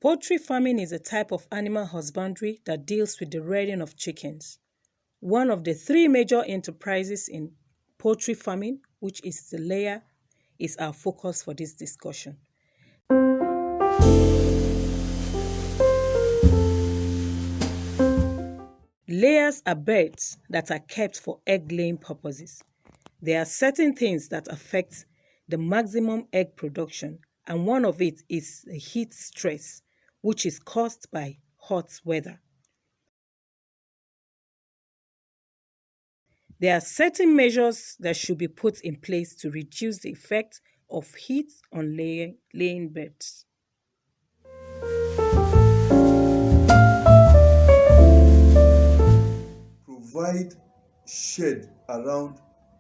Poultry farming is a type of animal husbandry that deals with the rearing of chickens. One of the three major enterprises in poultry farming, which is the layer, is our focus for this discussion. Layers are birds that are kept for egg-laying purposes. There are certain things that affect the maximum egg production, and one of it is the heat stress, which is caused by hot weather. There are certain measures that should be put in place to reduce the effect of heat on laying birds. Provide shade around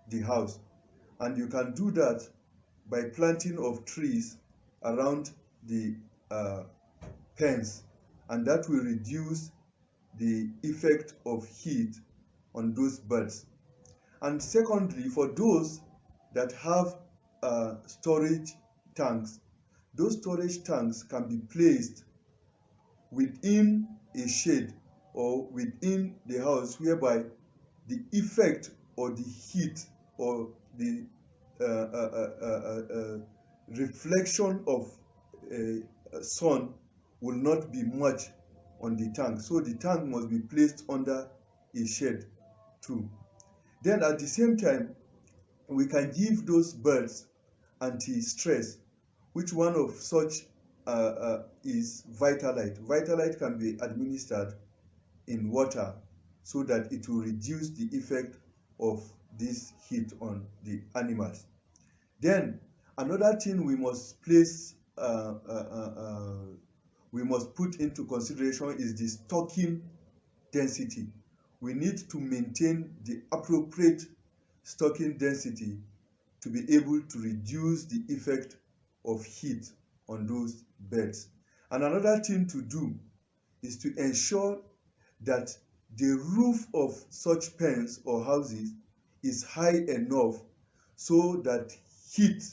the house, and you can do that by planting of trees around the pens, and that will reduce the effect of heat on those birds. And secondly, for those that have storage tanks, those storage tanks can be placed within a shade or within the house, whereby the effect or the heat or the reflection of sun will not be much on the tank. So the tank must be placed under a shade too. Then at the same time, we can give those birds anti-stress, which one of such is Vitalite. Vitalite can be administered in water so that it will reduce the effect of this heat on the animals. Then another thing we must put into consideration is the stocking density. We need to maintain the appropriate stocking density to be able to reduce the effect of heat on those birds. And another thing to do is to ensure that the roof of such pens or houses is high enough so that heat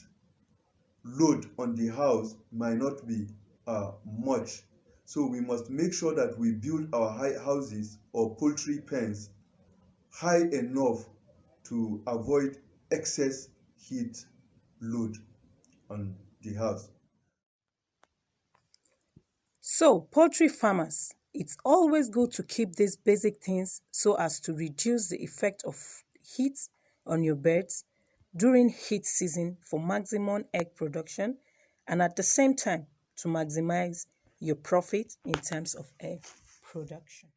load on the house might not be much. So we must make sure that we build our houses or poultry pens high enough to avoid excess heat load on the house. So, poultry farmers, it's always good to keep these basic things so as to reduce the effect of heat on your birds during heat season for maximum egg production, and at the same time to maximize your profit in terms of egg production.